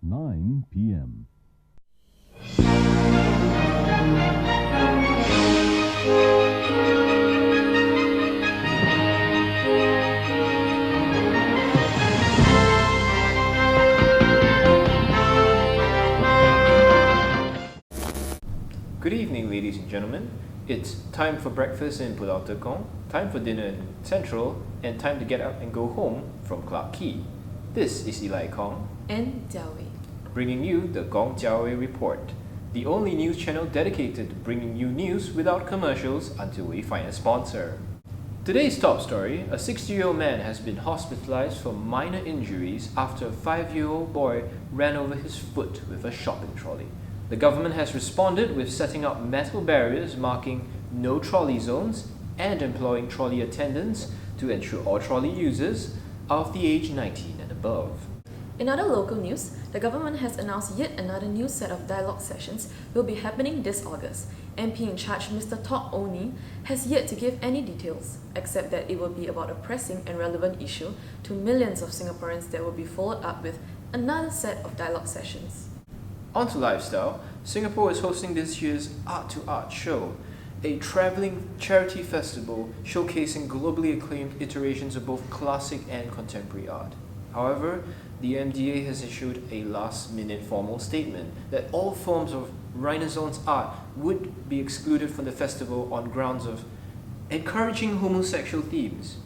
9 p.m. Good evening, ladies and gentlemen. It's time for breakfast in Pulau Tekong, time for dinner in Central, and time to get up and go home from Clarke Quay. This is Eli Kong and Jia Wei, bringing you the Gong Jia Wei Report, the only news channel dedicated to bringing you news without commercials until we find a sponsor. Today's top story: a 60-year-old man has been hospitalized for minor injuries after a 5-year-old boy ran over his foot with a shopping trolley. The government has responded with setting up metal barriers marking no trolley zones and employing trolley attendants to ensure all trolley users are of the age 19 and above. In other local news, the government has announced yet another new set of dialogue sessions will be happening this August. MP in charge Mr. Todd Oni has yet to give any details, except that it will be about a pressing and relevant issue to millions of Singaporeans that will be followed up with another set of dialogue sessions. On to lifestyle, Singapore is hosting this year's Art to Art show, a travelling charity festival showcasing globally acclaimed iterations of both classic and contemporary art. However, the MDA has issued a last-minute formal statement that all forms of Renaissance art would be excluded from the festival on grounds of encouraging homosexual themes.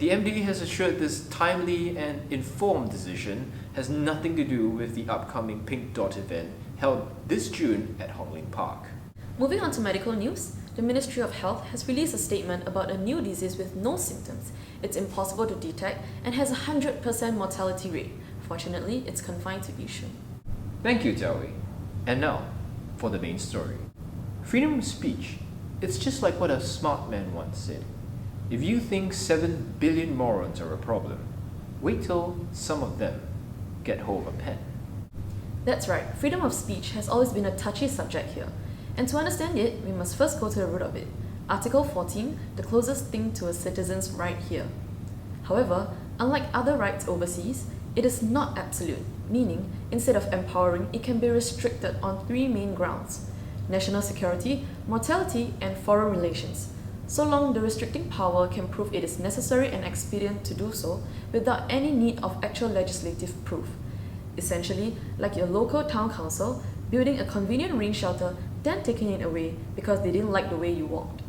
The MDA has assured this timely and informed decision has nothing to do with the upcoming Pink Dot event held this June at Hong Lim Park. Moving on to medical news, the Ministry of Health has released a statement about a new disease with no symptoms. It's impossible to detect and has a 100% mortality rate. Fortunately, it's confined to Yishun. Thank you, Jia Wei. And now, for the main story. Freedom of speech. It's just like what a smart man once said. If you think 7 billion morons are a problem, wait till some of them get hold of a pen. That's right, freedom of speech has always been a touchy subject here. And to understand it, we must first go to the root of it. Article 14, the closest thing to a citizen's right here. However, unlike other rights overseas, it is not absolute, meaning instead of empowering, it can be restricted on 3 main grounds: national security, mortality, and foreign relations. So long the restricting power can prove it is necessary and expedient to do so without any need of actual legislative proof. Essentially, like your local town council building a convenient rain shelter, then taking it away because they didn't like the way you walked.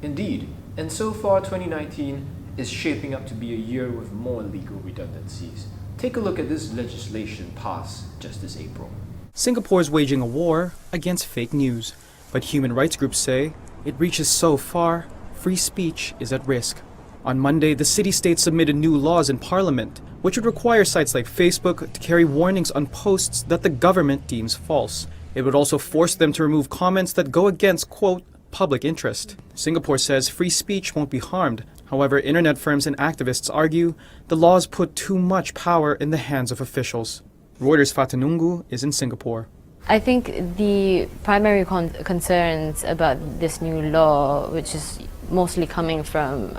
Indeed, and so far 2019 is shaping up to be a year with more legal redundancies. Take a look at this legislation passed just this April. Singapore is waging a war against fake news, but human rights groups say it reaches so far, free speech is at risk. On Monday, the city-state submitted new laws in Parliament, which would require sites like Facebook to carry warnings on posts that the government deems false. It would also force them to remove comments that go against, quote, public interest. Singapore says free speech won't be harmed. However, internet firms and activists argue the laws put too much power in the hands of officials. Reuters' Fatanungu is in Singapore. I think the primary concerns about this new law, which is mostly coming from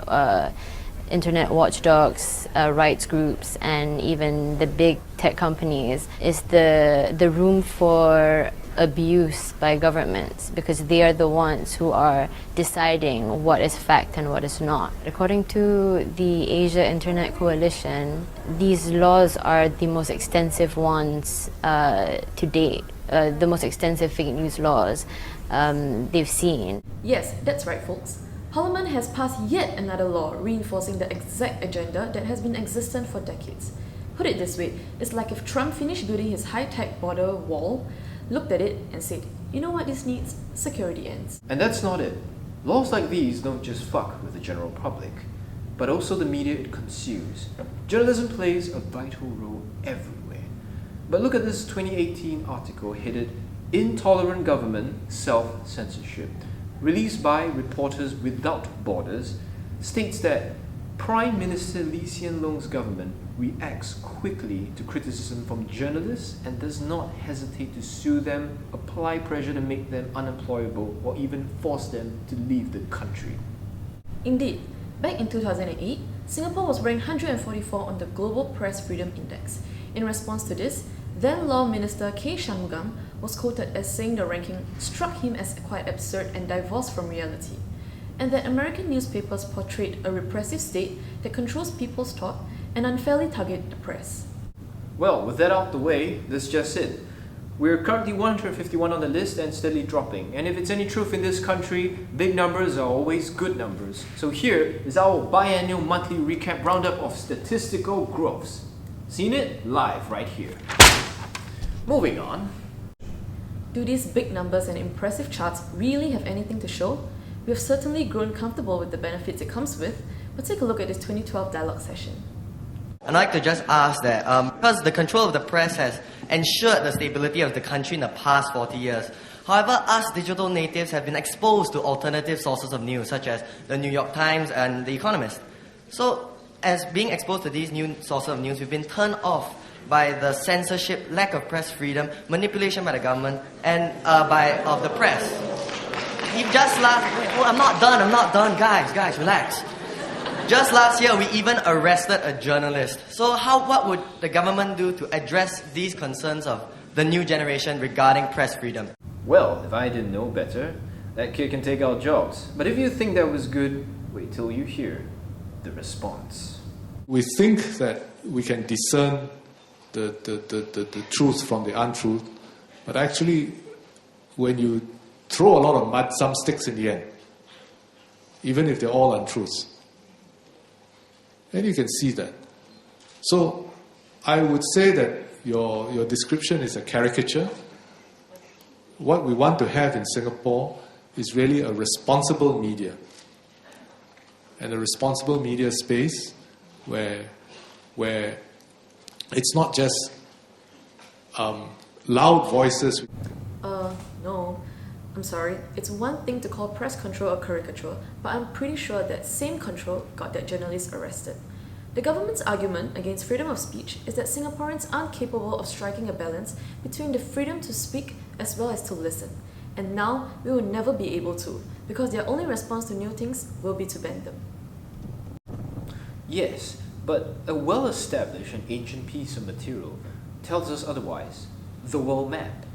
internet watchdogs, rights groups, and even the big tech companies, is the room for abuse by governments, because they are the ones who are deciding what is fact and what is not. According to the Asia Internet Coalition, these laws are the most extensive ones to date. The most extensive fake news laws they've seen. Yes, that's right, folks. Parliament has passed yet another law reinforcing the exact agenda that has been existent for decades. Put it this way, it's like if Trump finished building his high-tech border wall, looked at it and said, you know what this needs? Security ends. And that's not it. Laws like these don't just fuck with the general public, but also the media it consumes. Journalism plays a vital role everywhere. But look at this 2018 article headed Intolerant Government Self-Censorship, released by Reporters Without Borders, states that Prime Minister Lee Hsien Loong's government reacts quickly to criticism from journalists and does not hesitate to sue them, apply pressure to make them unemployable, or even force them to leave the country. Indeed, back in 2008, Singapore was ranked 144 on the Global Press Freedom Index. In response to this, then Law Minister K. Shanmugam was quoted as saying the ranking struck him as quite absurd and divorced from reality, and that American newspapers portrayed a repressive state that controls people's thought and unfairly target the press. Well, with that out the way, that's just it. We're currently 151 on the list and steadily dropping. And if it's any truth in this country, big numbers are always good numbers. So here is our biannual monthly recap roundup of statistical growths. Seen it? Live right here. Moving on. Do these big numbers and impressive charts really have anything to show? We have certainly grown comfortable with the benefits it comes with, but take a look at this 2012 dialogue session. I'd like to just ask that, because the control of the press has ensured the stability of the country in the past 40 years. However, us digital natives have been exposed to alternative sources of news, such as the New York Times and The Economist. So, as being exposed to these new sources of news, we've been turned off by the censorship, lack of press freedom, manipulation by the government, and of the press. I'm not done, guys, relax. Just last year, we even arrested a journalist. So what would the government do to address these concerns of the new generation regarding press freedom? Well, if I didn't know better, that kid can take our jobs. But if you think that was good, wait till you hear the response. We think that we can discern the truth from the untruth, but actually, when you throw a lot of mud, some sticks in the end, even if they're all untruths. And you can see that. So I would say that your description is a caricature. What we want to have in Singapore is really a responsible media. And a responsible media space where it's not just loud voices. No. I'm sorry, it's one thing to call press control a caricature, but I'm pretty sure that same control got that journalist arrested. The government's argument against freedom of speech is that Singaporeans aren't capable of striking a balance between the freedom to speak as well as to listen. And now we will never be able to, because their only response to new things will be to ban them. Yes, but a well-established and ancient piece of material tells us otherwise. The world map.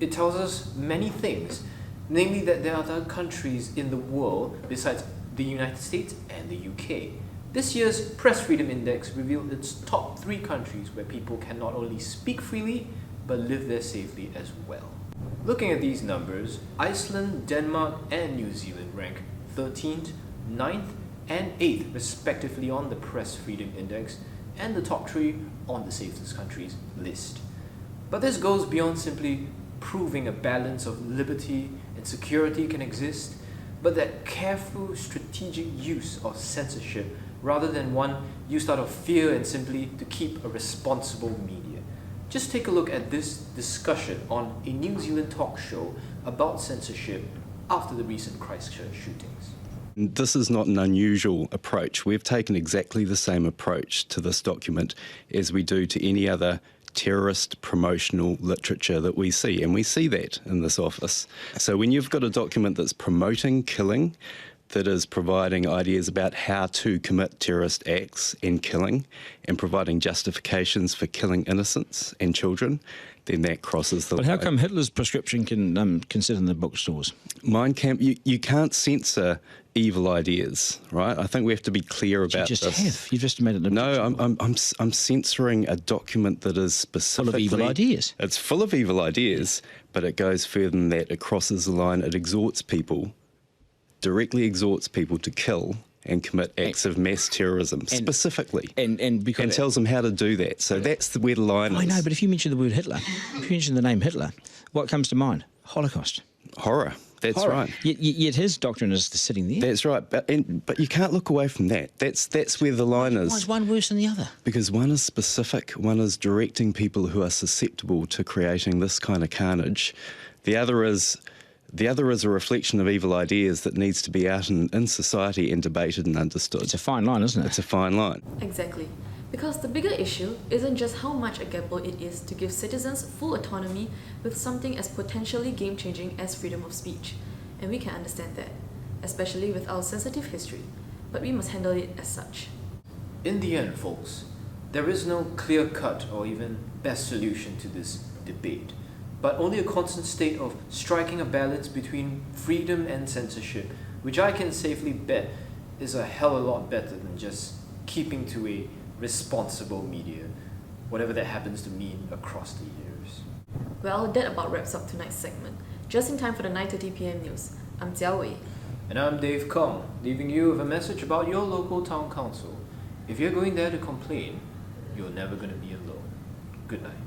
It tells us many things, namely that there are other countries in the world besides the United States and the UK. This year's Press Freedom Index revealed its top 3 countries where people can not only speak freely, but live there safely as well. Looking at these numbers, Iceland, Denmark, and New Zealand rank 13th, 9th, and 8th respectively on the Press Freedom Index, and the top 3 on the safest countries list. But this goes beyond simply proving a balance of liberty and security can exist, but that careful strategic use of censorship rather than one used out of fear and simply to keep a responsible media. Just take a look at this discussion on a New Zealand talk show about censorship after the recent Christchurch shootings. This is not an unusual approach. We've taken exactly the same approach to this document as we do to any other terrorist promotional literature that we see, and we see that in this office. So when you've got a document that's promoting killing, that is providing ideas about how to commit terrorist acts and killing, and providing justifications for killing innocents and children, then that crosses the line. But how come Hitler's prescription can sit in the bookstores? Mein Kampf, you can't censor evil ideas, right? I think we have to be clear about this. You just made it. No, I'm censoring a document that is specifically full of evil ideas. It's full of evil ideas, but it goes further than that. It crosses the line. It exhorts people, directly exhorts people to kill and commit acts of mass terrorism, specifically, and tells them how to do that. So that's where the line is. I know, but if you mention the word Hitler, if you mention the name Hitler, what comes to mind? Holocaust. Horror. That's Horror. right. Yet his doctrine is sitting there. That's right. But you can't look away from that. That's where the line is. Why is one worse than the other? Because one is specific. One is directing people who are susceptible to creating this kind of carnage. The other is a reflection of evil ideas that needs to be out in society and debated and understood. It's a fine line, isn't it? It's a fine line. Exactly. Because the bigger issue isn't just how much a gamble it is to give citizens full autonomy with something as potentially game-changing as freedom of speech. And we can understand that, especially with our sensitive history. But we must handle it as such. In the end, folks, There is no clear-cut or even best solution to this debate, but only a constant state of striking a balance between freedom and censorship, which I can safely bet is a hell of a lot better than just keeping to a responsible media, whatever that happens to mean across the years. Well, that about wraps up tonight's segment. Just in time for the 9:30 p.m. news. I'm Jiao Wei. And I'm Dave Kong, leaving you with a message about your local town council. If you're going there to complain, you're never going to be alone. Good night.